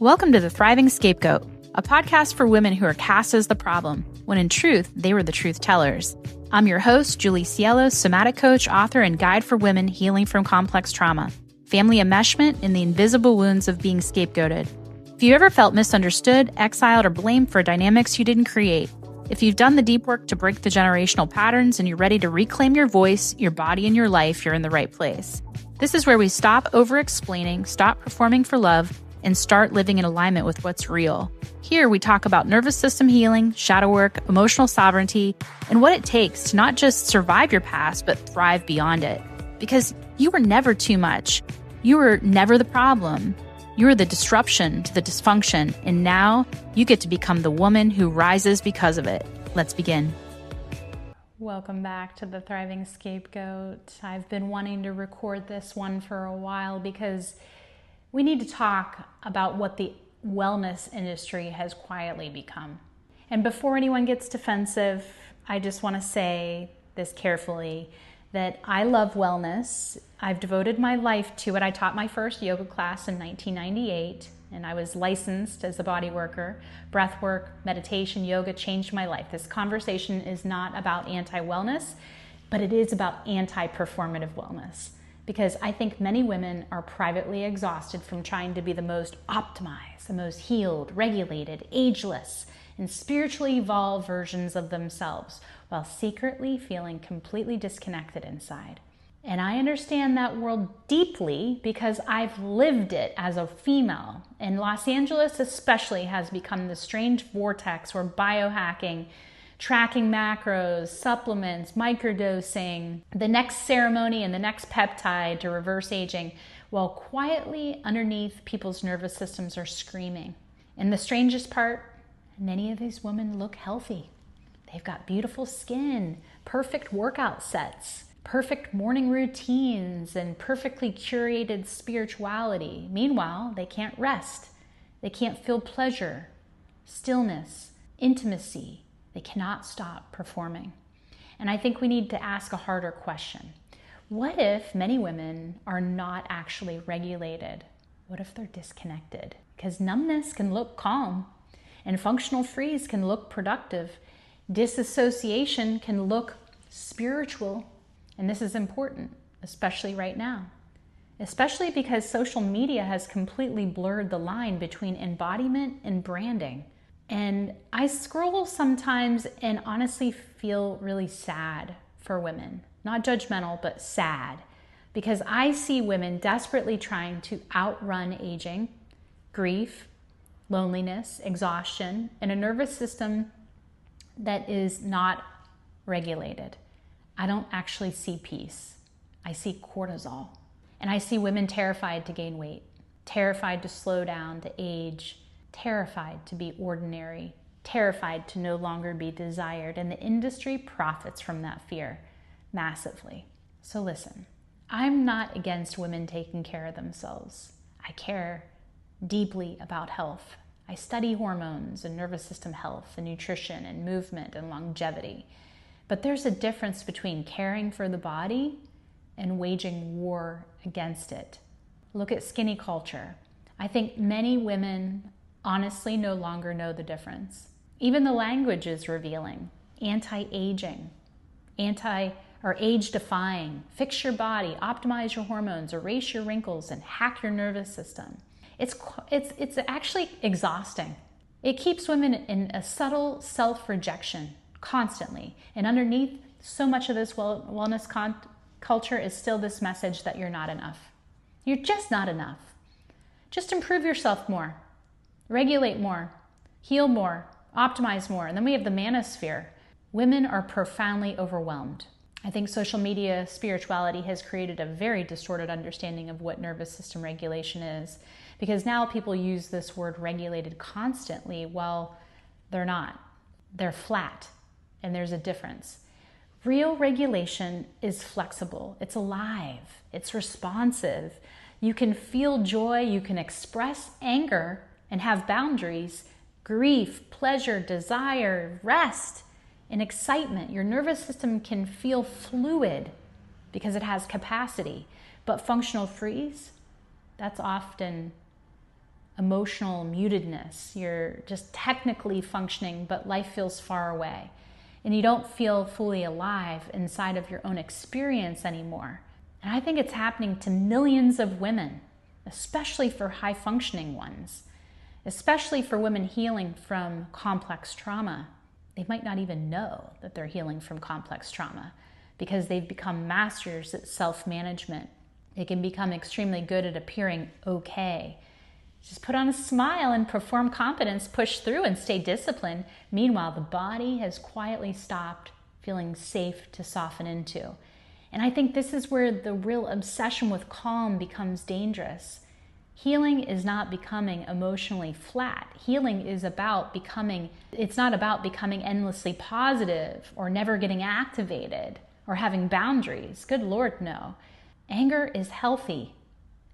Welcome to the Thriving Scapegoat, a podcast for women who are cast as the problem, when in truth, they were the truth tellers. I'm your host, Julie Cielo, somatic coach, author, and guide for women healing from complex trauma, family enmeshment, and the invisible wounds of being scapegoated. If you ever felt misunderstood, exiled, or blamed for dynamics you didn't create, if you've done the deep work to break the generational patterns and you're ready to reclaim your voice, your body, and your life, you're in the right place. This is where we stop over-explaining, stop performing for love, and start living in alignment with what's real. Here, we talk about nervous system healing, shadow work, emotional sovereignty, and what it takes to not just survive your past, but thrive beyond it. Because you were never too much. You were never the problem. You were the disruption to the dysfunction, and now you get to become the woman who rises because of it. Let's begin. Welcome back to the Thriving Scapegoat. I've been wanting to record this one for a while because we need to talk about what the wellness industry has quietly become. And before anyone gets defensive, I just want to say this carefully, that I love wellness. I've devoted my life to it. I taught my first yoga class in 1998, and I was licensed as a body worker. Breath work, meditation, yoga changed my life. This conversation is not about anti-wellness, but it is about anti-performative wellness. Because I think many women are privately exhausted from trying to be the most optimized, the most healed, regulated, ageless, and spiritually evolved versions of themselves, while secretly feeling completely disconnected inside. And I understand that world deeply because I've lived it as a female. And Los Angeles especially has become this strange vortex where biohacking, tracking macros, supplements, microdosing, the next ceremony and the next peptide to reverse aging, while quietly underneath people's nervous systems are screaming. And the strangest part, many of these women look healthy. They've got beautiful skin, perfect workout sets, perfect morning routines, and perfectly curated spirituality. Meanwhile, they can't rest. They can't feel pleasure, stillness, intimacy. They cannot stop performing. And I think we need to ask a harder question. What if many women are not actually regulated? What if they're disconnected? Because numbness can look calm, and functional freeze can look productive. Disassociation can look spiritual. And this is important, especially right now. Especially because social media has completely blurred the line between embodiment and branding. And I scroll sometimes and honestly feel really sad for women. Not judgmental, but sad. Because I see women desperately trying to outrun aging, grief, loneliness, exhaustion, and a nervous system that is not regulated. I don't actually see peace. I see cortisol. And I see women terrified to gain weight, terrified to slow down, to age, terrified to be ordinary, terrified to no longer be desired, and the industry profits from that fear massively. So listen, I'm not against women taking care of themselves. I care deeply about health. I study hormones and nervous system health and nutrition and movement and longevity. But there's a difference between caring for the body and waging war against it. Look at skinny culture. I think many women honestly no longer know the difference. Even the language is revealing. Anti-aging, or age-defying, fix your body, optimize your hormones, erase your wrinkles, and hack your nervous system. It's actually exhausting. It keeps women in a subtle self-rejection constantly. And underneath so much of this wellness culture is still this message that you're not enough. You're just not enough. Just improve yourself more. Regulate more, heal more, optimize more. And then we have the manosphere. Women are profoundly overwhelmed. I think social media spirituality has created a very distorted understanding of what nervous system regulation is, because now people use this word regulated constantly. Well, they're not. They're flat, and there's a difference. Real regulation is flexible. It's alive. It's responsive. You can feel joy. You can express anger and have boundaries, grief, pleasure, desire, rest, and excitement. Your nervous system can feel fluid because it has capacity. But functional freeze, that's often emotional mutedness. You're just technically functioning, but life feels far away. And you don't feel fully alive inside of your own experience anymore. And I think it's happening to millions of women, especially for high functioning ones, especially for women healing from complex trauma. They might not even know that they're healing from complex trauma because they've become masters at self-management. They can become extremely good at appearing okay. Just put on a smile and perform competence, push through and stay disciplined. Meanwhile, the body has quietly stopped feeling safe to soften into. And I think this is where the real obsession with calm becomes dangerous. Healing is not becoming emotionally flat. Healing is about becoming, it's not about becoming endlessly positive or never getting activated or having boundaries. Good Lord, no. Anger is healthy.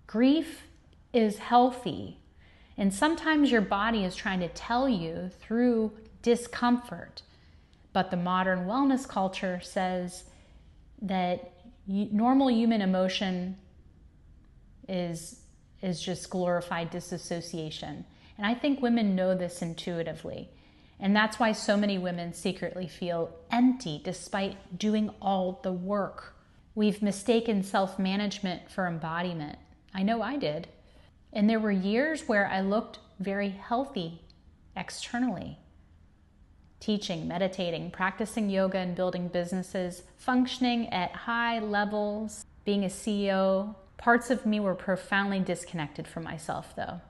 Grief is healthy. And sometimes your body is trying to tell you through discomfort. But the modern wellness culture says that normal human emotion is just glorified disassociation. And I think women know this intuitively. And that's why so many women secretly feel empty despite doing all the work. We've mistaken self-management for embodiment. I know I did. And there were years where I looked very healthy externally. Teaching, meditating, practicing yoga and building businesses, functioning at high levels, being a CEO. Parts of me were profoundly disconnected from myself though,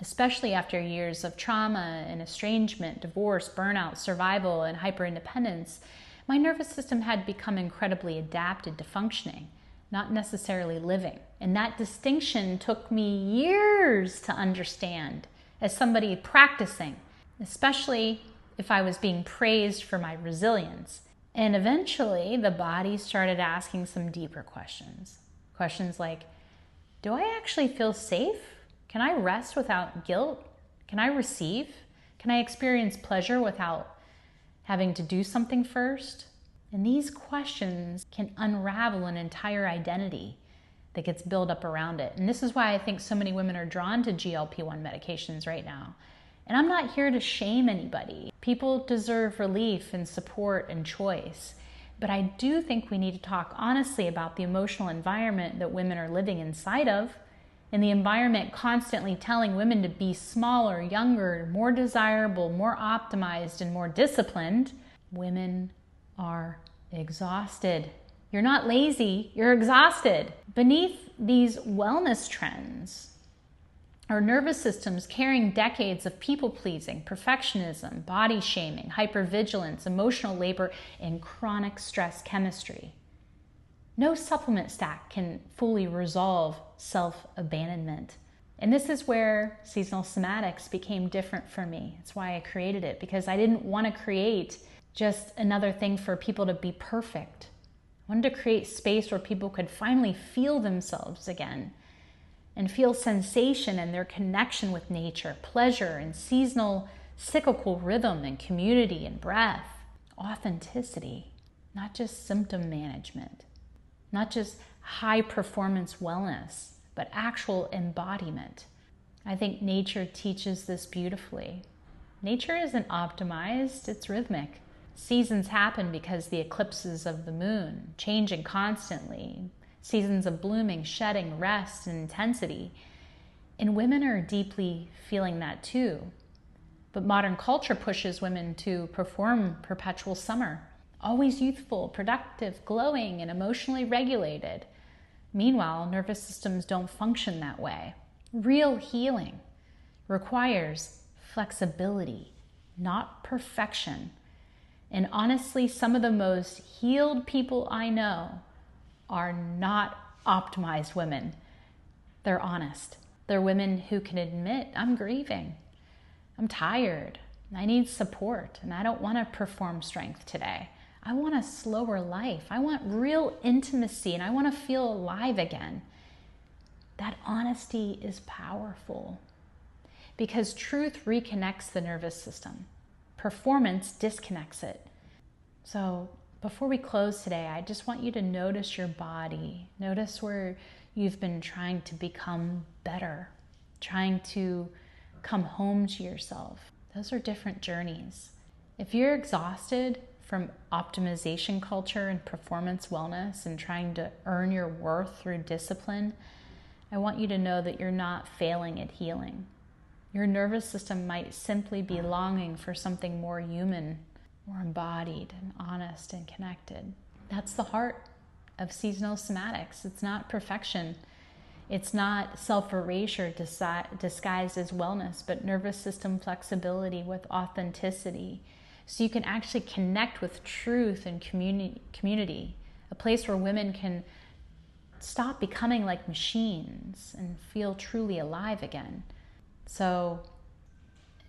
especially after years of trauma and estrangement, divorce, burnout, survival, and hyper-independence. My nervous system had become incredibly adapted to functioning, not necessarily living. And that distinction took me years to understand as somebody practicing, especially if I was being praised for my resilience. And eventually the body started asking some deeper questions. Questions like, do I actually feel safe? Can I rest without guilt? Can I receive? Can I experience pleasure without having to do something first? And these questions can unravel an entire identity that gets built up around it. And this is why I think so many women are drawn to GLP-1 medications right now. And I'm not here to shame anybody. People deserve relief and support and choice. But I do think we need to talk honestly about the emotional environment that women are living inside of, and the environment constantly telling women to be smaller, younger, more desirable, more optimized, and more disciplined. Women are exhausted. You're not lazy, you're exhausted. Beneath these wellness trends are nervous systems carrying decades of people-pleasing, perfectionism, body shaming, hypervigilance, emotional labor, and chronic stress chemistry. No supplement stack can fully resolve self-abandonment. And this is where seasonal somatics became different for me. That's why I created it, because I didn't want to create just another thing for people to be perfect. I wanted to create space where people could finally feel themselves again and feel sensation and their connection with nature, pleasure and seasonal cyclical rhythm and community and breath, authenticity, not just symptom management, not just high performance wellness, but actual embodiment. I think nature teaches this beautifully. Nature isn't optimized, it's rhythmic. Seasons happen because the eclipses of the moon, changing constantly, seasons of blooming, shedding, rest, and intensity. And women are deeply feeling that too. But modern culture pushes women to perform perpetual summer, always youthful, productive, glowing, and emotionally regulated. Meanwhile, nervous systems don't function that way. Real healing requires flexibility, not perfection. And honestly, some of the most healed people I know are not optimized women. They're honest. They're women who can admit, I'm grieving, I'm tired, I need support, and I don't want to perform strength today. I want a slower life. I want real intimacy, and I want to feel alive again. That honesty is powerful because truth reconnects the nervous system. Performance disconnects it. So before we close today, I just want you to notice your body. Notice where you've been trying to become better, trying to come home to yourself. Those are different journeys. If you're exhausted from optimization culture and performance wellness and trying to earn your worth through discipline, I want you to know that you're not failing at healing. Your nervous system might simply be longing for something more human, more embodied and honest and connected. That's the heart of seasonal somatics. It's not perfection. It's not self-erasure disguised as wellness, but nervous system flexibility with authenticity. So you can actually connect with truth and community, a place where women can stop becoming like machines and feel truly alive again. So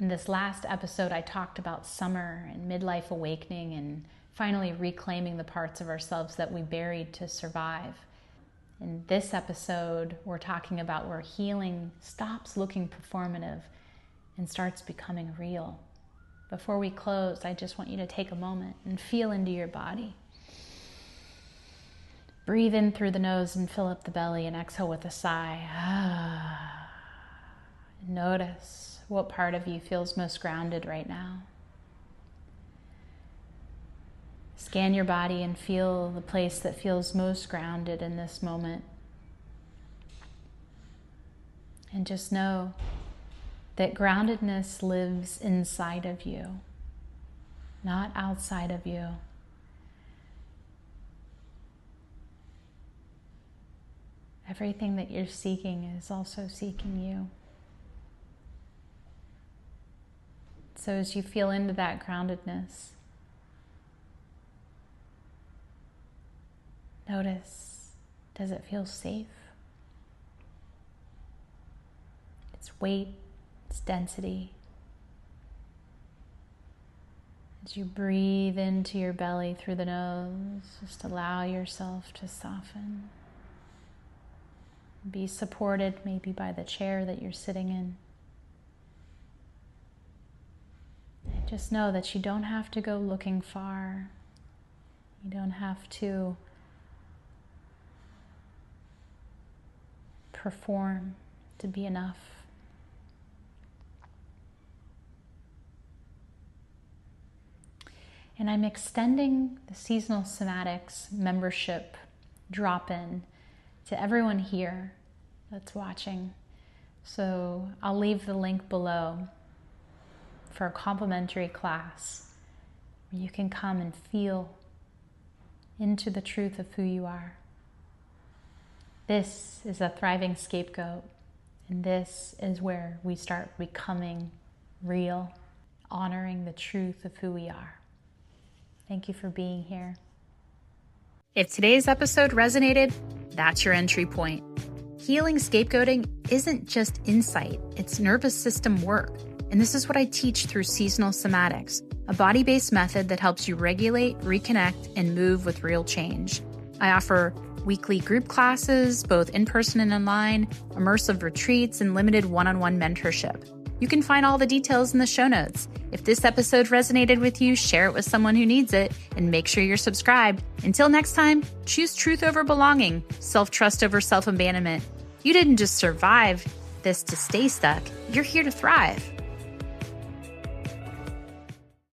in this last episode, I talked about summer and midlife awakening and finally reclaiming the parts of ourselves that we buried to survive. In this episode, we're talking about where healing stops looking performative and starts becoming real. Before we close, I just want you to take a moment and feel into your body. Breathe in through the nose and fill up the belly, and exhale with a sigh. Notice what part of you feels most grounded right now. Scan your body and feel the place that feels most grounded in this moment. And just know that groundedness lives inside of you, not outside of you. Everything that you're seeking is also seeking you. So as you feel into that groundedness, notice, does it feel safe? Its weight, its density. As you breathe into your belly through the nose, just allow yourself to soften. Be supported maybe by the chair that you're sitting in. And just know that you don't have to go looking far. You don't have to perform to be enough. And I'm extending the Seasonal Somatics membership drop-in to everyone here that's watching. So I'll leave the link below for a complimentary class where you can come and feel into the truth of who you are. This is a Thriving Scapegoat, and this is where we start becoming real, honoring the truth of who we are. Thank you for being here. If today's episode resonated, that's your entry point. Healing scapegoating isn't just insight, it's nervous system work. And this is what I teach through Seasonal Somatics, a body-based method that helps you regulate, reconnect, and move with real change. I offer weekly group classes, both in-person and online, immersive retreats, and limited one-on-one mentorship. You can find all the details in the show notes. If this episode resonated with you, share it with someone who needs it, and make sure you're subscribed. Until next time, choose truth over belonging, self-trust over self-abandonment. You didn't just survive this to stay stuck. You're here to thrive.